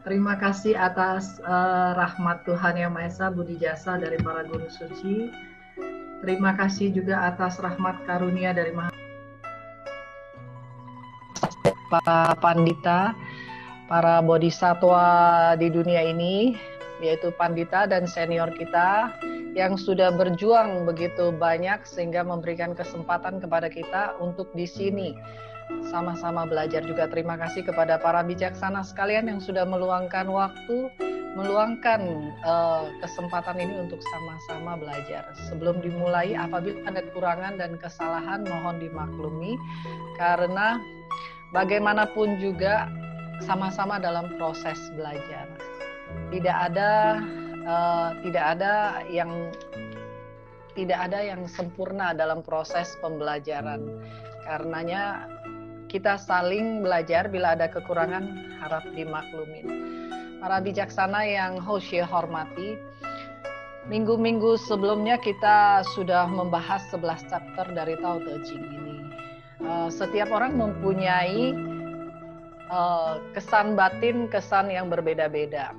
Terima kasih atas rahmat Tuhan Yang Maha Esa, budi jasa dari para guru suci. Terima kasih juga atas rahmat karunia dari para pandita, para bodhisatwa di dunia ini, yaitu pandita dan senior kita yang sudah berjuang begitu banyak sehingga memberikan kesempatan kepada kita untuk di sini sama-sama belajar. Juga terima kasih kepada para bijaksana sekalian yang sudah meluangkan waktu, meluangkan kesempatan ini untuk sama-sama belajar. Sebelum dimulai, apabila ada kekurangan dan kesalahan mohon dimaklumi, karena bagaimanapun juga sama-sama dalam proses belajar. Tidak ada yang sempurna dalam proses pembelajaran. Karenanya kita saling belajar, bila ada kekurangan harap dimaklumin. Para bijaksana yang Hoshe hormati, minggu-minggu sebelumnya kita sudah membahas 11 chapter dari Tao Te Ching ini. Setiap orang mempunyai kesan batin, kesan yang berbeda-beda.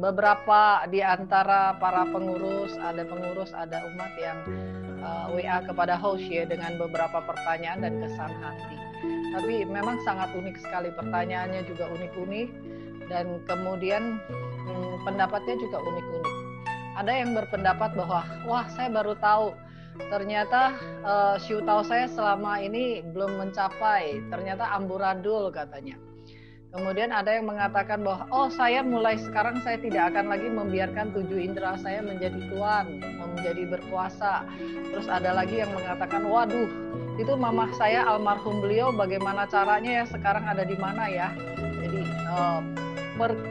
Beberapa di antara para pengurus, ada umat yang WA kepada Hoshe dengan beberapa pertanyaan dan kesan hati. Tapi memang sangat unik sekali, pertanyaannya juga unik-unik, dan kemudian pendapatnya juga unik-unik. Ada yang berpendapat bahwa, wah saya baru tahu, ternyata Siu Tao saya selama ini belum mencapai, ternyata amburadul katanya. Kemudian ada yang mengatakan bahwa, oh saya mulai sekarang saya tidak akan lagi membiarkan 7 indera saya menjadi tuan, menjadi berkuasa. Terus ada lagi yang mengatakan, waduh, itu mamah saya almarhum beliau bagaimana caranya ya, sekarang ada di mana ya. Jadi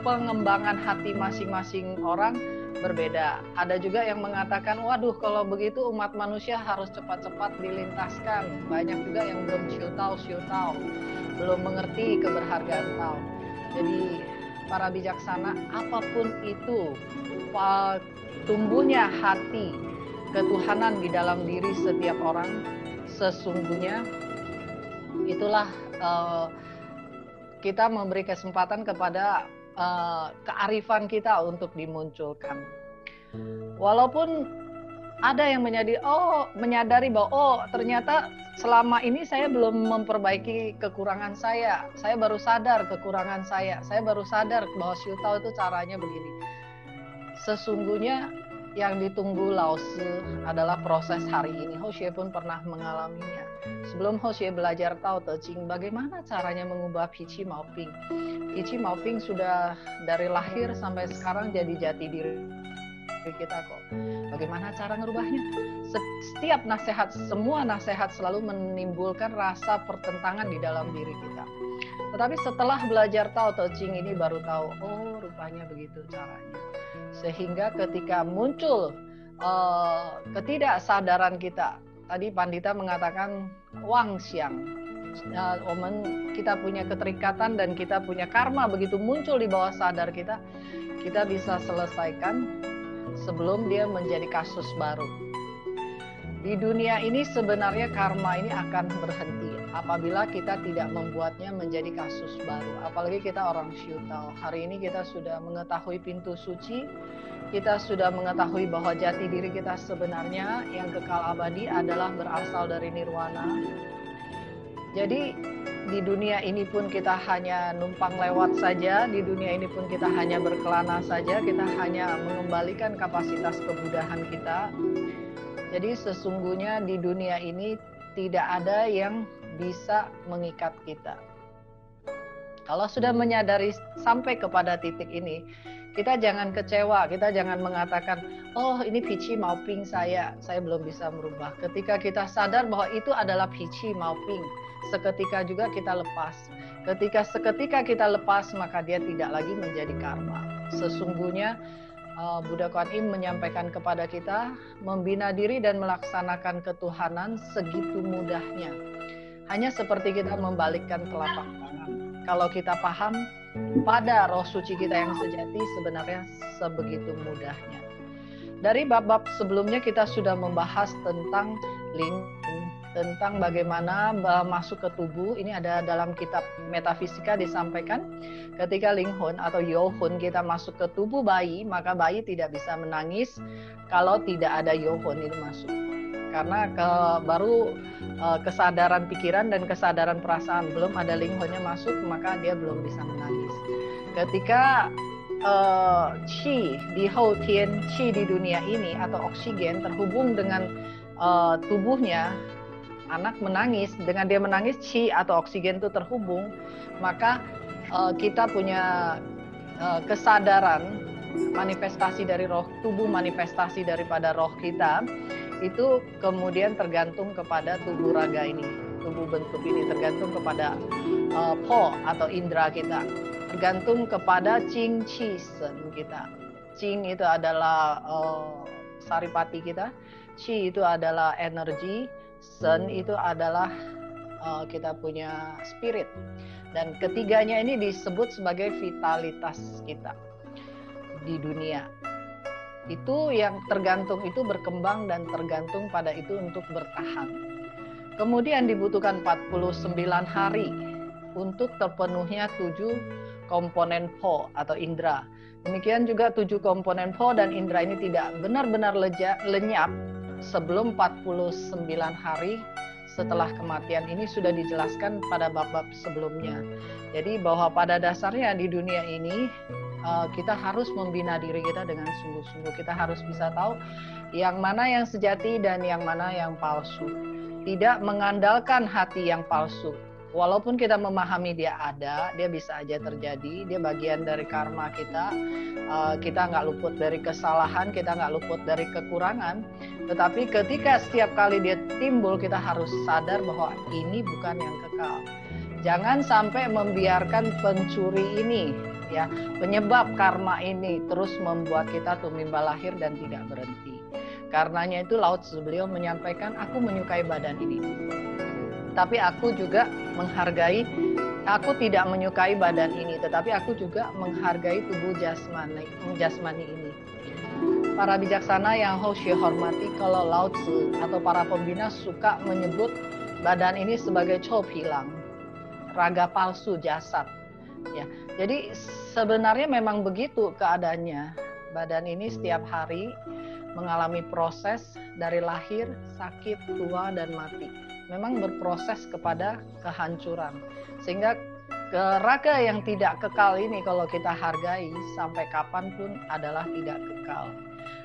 pengembangan hati masing-masing orang berbeda. Ada juga yang mengatakan, waduh kalau begitu umat manusia harus cepat-cepat dilintaskan. Banyak juga yang belum siu tao, belum mengerti keberhargaan Tao. Jadi para bijaksana, apapun itu tumbuhnya hati ketuhanan di dalam diri setiap orang, sesungguhnya itulah kita memberi kesempatan kepada kearifan kita untuk dimunculkan. Walaupun ada yang menyadari bahwa ternyata selama ini saya belum memperbaiki kekurangan saya baru sadar kekurangan saya baru sadar bahwa Siu Tao itu caranya begini. Sesungguhnya yang ditunggu Lao Tzu adalah proses hari ini. Hoshe pun pernah mengalaminya. Sebelum Hoshe belajar Tao Te Ching, bagaimana caranya mengubah Pichi Maoping? Pichi Maoping sudah dari lahir sampai sekarang jadi jati diri kita kok. Bagaimana cara ngerubahnya? Setiap nasihat, semua nasihat selalu menimbulkan rasa pertentangan di dalam diri kita. Tetapi setelah belajar Tao Te Ching ini baru tahu, oh rupanya begitu caranya. Sehingga ketika muncul ketidaksadaran kita, tadi Pandita mengatakan Wang Xiang, kita punya keterikatan dan kita punya karma, begitu muncul di bawah sadar kita bisa selesaikan sebelum dia menjadi kasus baru. Di dunia ini sebenarnya karma ini akan berhenti apabila kita tidak membuatnya menjadi kasus baru. Apalagi kita orang Siu Tao. Hari ini kita sudah mengetahui pintu suci, kita sudah mengetahui bahwa jati diri kita sebenarnya yang kekal abadi adalah berasal dari nirwana. Jadi di dunia ini pun kita hanya numpang lewat saja, di dunia ini pun kita hanya berkelana saja, kita hanya mengembalikan kapasitas kebudahan kita. Jadi sesungguhnya di dunia ini tidak ada yang bisa mengikat kita. Kalau sudah menyadari sampai kepada titik ini, kita jangan kecewa, kita jangan mengatakan, oh ini Pichi Maoping saya belum bisa merubah. Ketika kita sadar bahwa itu adalah Pichi Maoping, seketika juga kita lepas. Seketika kita lepas, maka dia tidak lagi menjadi karma. Sesungguhnya Buddha Kuan Im menyampaikan kepada kita, membina diri dan melaksanakan ketuhanan segitu mudahnya. Hanya seperti kita membalikkan telapak tangan. Kalau kita paham, pada roh suci kita yang sejati sebenarnya sebegitu mudahnya. Dari bab-bab sebelumnya kita sudah membahas tentang tentang bagaimana masuk ke tubuh. Ini ada dalam kitab Metafisika disampaikan, ketika linghun atau yohun kita masuk ke tubuh bayi, maka bayi tidak bisa menangis kalau tidak ada yohun itu masuk. Karena baru kesadaran pikiran dan kesadaran perasaan, belum ada linghunnya masuk, maka dia belum bisa menangis. Ketika qi di hou tian, qi di dunia ini atau oksigen terhubung dengan tubuhnya, anak menangis, dengan dia menangis qi atau oksigen itu terhubung, maka kita punya kesadaran manifestasi dari roh tubuh, manifestasi daripada roh kita itu kemudian tergantung kepada tubuh raga ini, tubuh bentuk ini tergantung kepada po atau indera kita, tergantung kepada qing qi sen kita. Qing itu adalah saripati kita, qi itu adalah energi, sen itu adalah kita punya spirit. Dan ketiganya ini disebut sebagai vitalitas kita di dunia. Itu yang tergantung, itu berkembang dan tergantung pada itu untuk bertahan. Kemudian dibutuhkan 49 hari untuk terpenuhnya 7 komponen po atau indera. Demikian juga 7 komponen po dan indera ini tidak benar-benar lenyap sebelum 49 hari setelah kematian. Ini sudah dijelaskan pada bab-bab sebelumnya. Jadi bahwa pada dasarnya di dunia ini kita harus membina diri kita dengan sungguh-sungguh. Kita harus bisa tahu yang mana yang sejati dan yang mana yang palsu. Tidak mengandalkan hati yang palsu. Walaupun kita memahami dia ada, dia bisa aja terjadi, dia bagian dari karma kita. Kita nggak luput dari kesalahan, kita nggak luput dari kekurangan. Tetapi ketika setiap kali dia timbul, kita harus sadar bahwa ini bukan yang kekal. Jangan sampai membiarkan pencuri ini, ya, penyebab karma ini terus membuat kita tumimba lahir dan tidak berhenti. Karenanya itu Lao Tzu beliau menyampaikan, aku menyukai badan ini. Tapi aku juga menghargai, aku tidak menyukai badan ini, tetapi aku juga menghargai tubuh jasmani ini. Para bijaksana yang Hoshe hormati, kalau Lao Tzu atau para pembina suka menyebut badan ini sebagai chop hilang, raga palsu, jasad. Ya, jadi sebenarnya memang begitu keadaannya. Badan ini setiap hari mengalami proses dari lahir, sakit, tua, dan mati. Memang berproses kepada kehancuran. Sehingga raga yang tidak kekal ini kalau kita hargai sampai kapanpun adalah tidak kekal.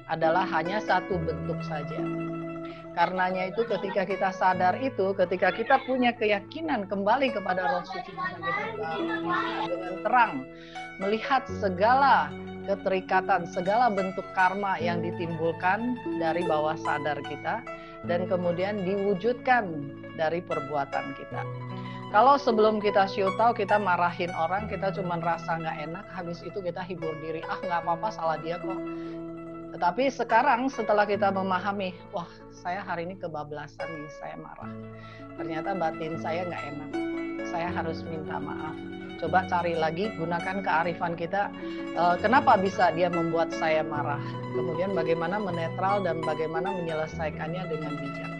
Adalah hanya satu bentuk saja. Karenanya itu ketika kita sadar itu, ketika kita punya keyakinan kembali kepada roh suci kita dengan terang, melihat segala keterikatan, segala bentuk karma yang ditimbulkan dari bawah sadar kita, dan kemudian diwujudkan dari perbuatan kita. Kalau sebelum kita siu tahu, kita marahin orang, kita cuma rasa nggak enak, habis itu kita hibur diri, nggak apa-apa, salah dia kok. Tetapi sekarang setelah kita memahami, wah saya hari ini kebablasan nih, saya marah. Ternyata batin saya nggak enak, saya harus minta maaf. Coba cari lagi, gunakan kearifan kita, kenapa bisa dia membuat saya marah. Kemudian bagaimana menetral dan bagaimana menyelesaikannya dengan bijak.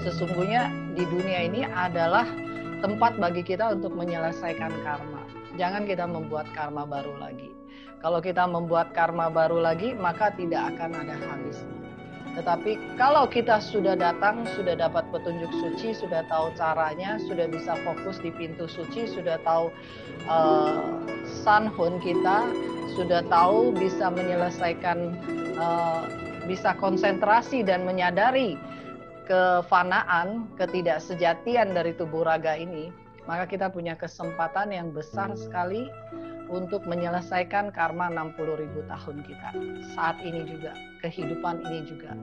Sesungguhnya di dunia ini adalah tempat bagi kita untuk menyelesaikan karma. Jangan kita membuat karma baru lagi. Kalau kita membuat karma baru lagi, maka tidak akan ada habisnya. Tetapi kalau kita sudah datang, sudah dapat petunjuk suci, sudah tahu caranya, sudah bisa fokus di pintu suci, sudah tahu sanhun kita, sudah tahu bisa menyelesaikan, bisa konsentrasi dan menyadari kefanaan, ketidaksejatian dari tubuh raga ini, maka kita punya kesempatan yang besar sekali untuk menyelesaikan karma 60.000 tahun kita. Saat ini juga, kehidupan ini juga.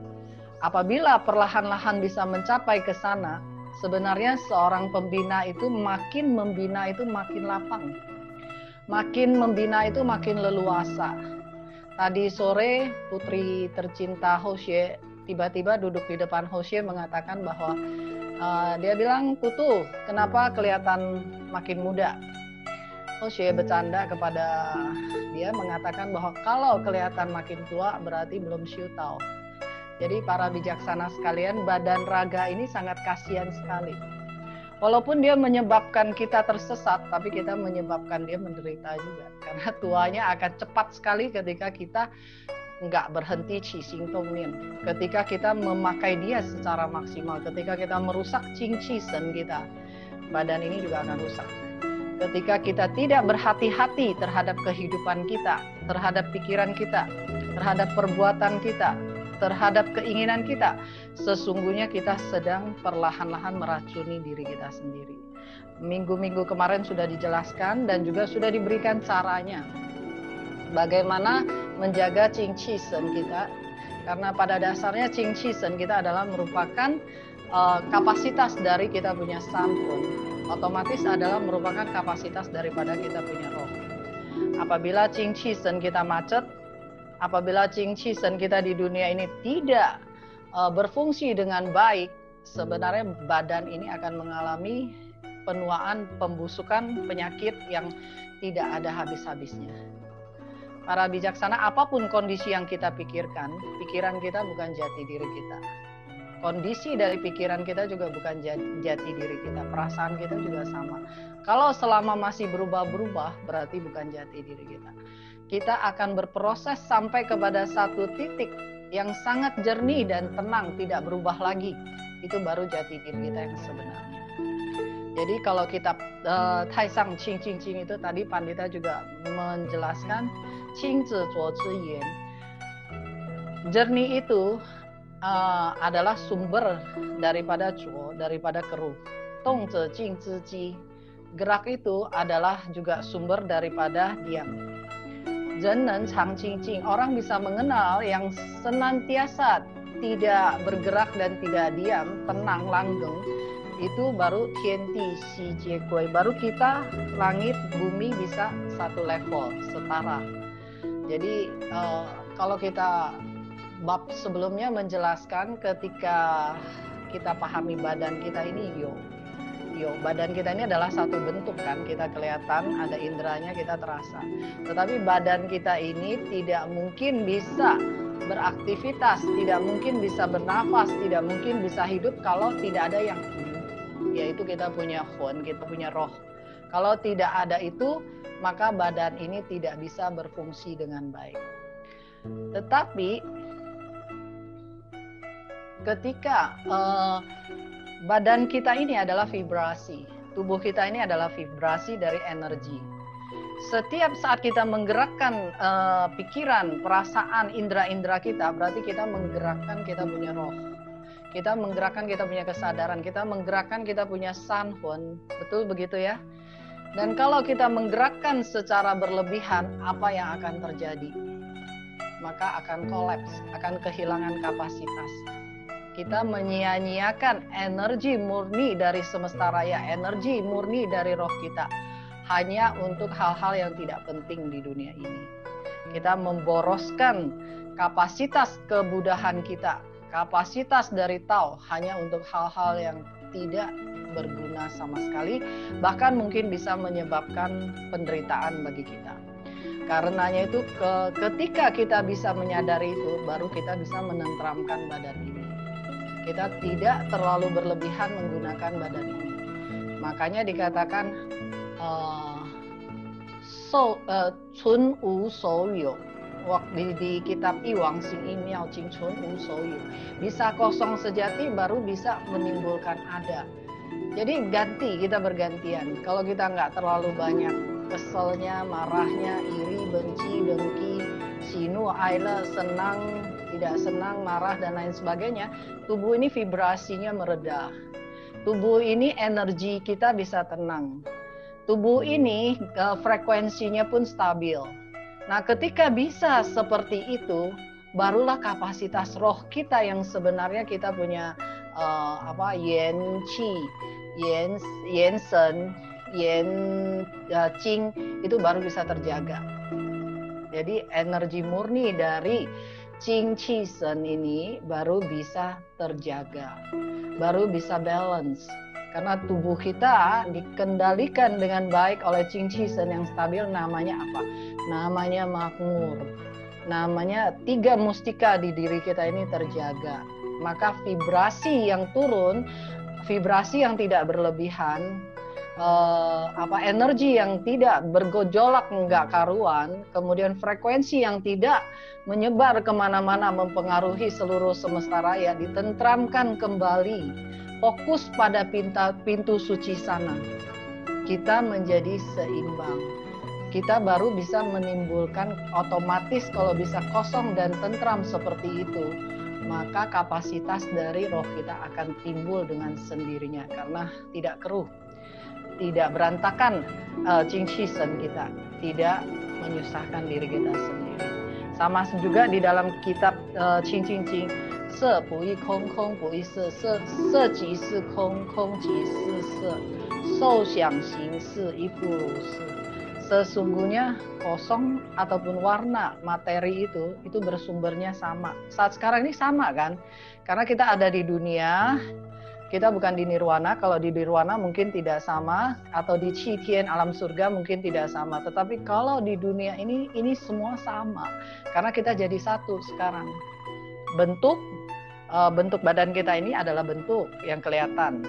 Apabila perlahan-lahan bisa mencapai ke sana, sebenarnya seorang pembina itu makin membina itu makin lapang. Makin membina itu makin leluasa. Tadi sore putri tercinta Hoshe tiba-tiba duduk di depan Hoshe mengatakan bahwa dia bilang, Tutu, kenapa kelihatan makin muda? Xue bercanda kepada dia, mengatakan bahwa kalau kelihatan makin tua berarti belum Xiu Tao. Jadi para bijaksana sekalian, badan raga ini sangat kasihan sekali. Walaupun dia menyebabkan kita tersesat, tapi kita menyebabkan dia menderita juga. Karena tuanya akan cepat sekali ketika kita nggak berhenti qi xing dong nian. Ketika kita memakai dia secara maksimal, ketika kita merusak qing qi shen kita, badan ini juga akan rusak. Ketika kita tidak berhati-hati terhadap kehidupan kita, terhadap pikiran kita, terhadap perbuatan kita, terhadap keinginan kita, sesungguhnya kita sedang perlahan-lahan meracuni diri kita sendiri. Minggu-minggu kemarin sudah dijelaskan dan juga sudah diberikan caranya bagaimana menjaga qing qi shen kita, karena pada dasarnya qing qi shen kita adalah merupakan kapasitas dari kita punya sanpun, otomatis adalah merupakan kapasitas daripada kita punya roh. Apabila qing qi shen kita macet, apabila qing qi shen kita di dunia ini tidak berfungsi dengan baik, sebenarnya badan ini akan mengalami penuaan, pembusukan, penyakit yang tidak ada habis-habisnya. Para bijaksana, apapun kondisi yang kita pikirkan, pikiran kita bukan jati diri kita. Kondisi dari pikiran kita juga bukan jati diri kita. Perasaan kita juga sama. Kalau selama masih berubah-berubah, berarti bukan jati diri kita. Kita akan berproses sampai kepada satu titik yang sangat jernih dan tenang, tidak berubah lagi. Itu baru jati diri kita yang sebenarnya. Jadi kalau kitab Taisang Qing Qing Qing itu tadi Pandita juga menjelaskan Qing Zi Zuo Zi Yan. Jernih itu adalah sumber daripada Zuo, daripada keruh. Dong Zi Jing Zi Ji. Gerak itu adalah juga sumber daripada diam. Zhen Nen Chang Qing Qing. Orang bisa mengenal yang senantiasa tidak bergerak dan tidak diam, tenang, langgeng. Itu baru Tianti Xi Jie Gui. Baru kita, langit, bumi bisa satu level, setara. Jadi kalau kita bab sebelumnya menjelaskan ketika kita pahami badan kita ini badan kita ini adalah satu bentuk kan, kita kelihatan, ada inderanya, kita terasa. Tetapi badan kita ini tidak mungkin bisa beraktivitas, tidak mungkin bisa bernafas, tidak mungkin bisa hidup kalau tidak ada yang yaitu kita punya hun, kita punya roh. Kalau tidak ada itu, maka badan ini tidak bisa berfungsi dengan baik. Tetapi ketika badan kita ini adalah vibrasi, tubuh kita ini adalah vibrasi dari energi. Setiap saat kita menggerakkan pikiran, perasaan, indera-indera kita, berarti kita menggerakkan kita punya roh. Kita menggerakkan kita punya kesadaran, kita menggerakkan kita punya sanhun. Betul begitu ya? Dan kalau kita menggerakkan secara berlebihan, apa yang akan terjadi? Maka akan kolaps, akan kehilangan kapasitas. Kita menyia-nyiakan energi murni dari semesta raya, energi murni dari roh kita, hanya untuk hal-hal yang tidak penting di dunia ini. Kita memboroskan kapasitas kebudahan kita, kapasitas dari Tao hanya untuk hal-hal yang tidak berguna sama sekali, bahkan mungkin bisa menyebabkan penderitaan bagi kita. Karenanya itu ketika kita bisa menyadari itu, baru kita bisa menenteramkan badan ini. Kita tidak terlalu berlebihan menggunakan badan ini. Makanya dikatakan Chun Wu Shou Yu. Di kitab Iwang Xing Yi Miao Jing Chun Wu Shou Yu. Bisa kosong sejati baru bisa menimbulkan ada. Jadi kita bergantian. Kalau kita nggak terlalu banyak keselnya, marahnya, iri, benci, dengki, sinu, aile, senang, tidak senang, marah, dan lain sebagainya, tubuh ini vibrasinya meredah. Tubuh ini energi kita bisa tenang. Tubuh ini frekuensinya pun stabil. Nah, ketika bisa seperti itu, barulah kapasitas roh kita yang sebenarnya kita punya yen qi, yen shen, yen qing itu baru bisa terjaga. Jadi energi murni dari qing qi shen ini baru bisa terjaga, baru bisa balance. Karena tubuh kita dikendalikan dengan baik oleh Qing Qi Shen yang stabil, namanya apa? Namanya makmur. Namanya 3 mustika di diri kita ini terjaga. Maka vibrasi yang turun, vibrasi yang tidak berlebihan, energi yang tidak bergejolak nggak karuan, kemudian frekuensi yang tidak menyebar kemana-mana mempengaruhi seluruh semesta raya, ditentramkan kembali. Fokus pada pintu suci sana. Kita menjadi seimbang. Kita baru bisa menimbulkan otomatis kalau bisa kosong dan tentram seperti itu. Maka kapasitas dari roh kita akan timbul dengan sendirinya karena tidak keruh, tidak berantakan Qing Qi Shen kita, tidak menyusahkan diri kita sendiri. Sama juga di dalam kitab Qing Qing Qing, 色不异空，空不异色，色即是空，空即是色，受想行识亦不如是。Sesungguhnya kosong ataupun warna materi itu bersumbernya sama. Saat sekarang ini sama kan? Karena kita ada di dunia, kita bukan di nirwana. Kalau di nirwana mungkin tidak sama, atau di Qitian alam surga mungkin tidak sama. Tetapi kalau di dunia ini semua sama. Karena kita jadi satu sekarang. Bentuk badan kita ini adalah bentuk yang kelihatan.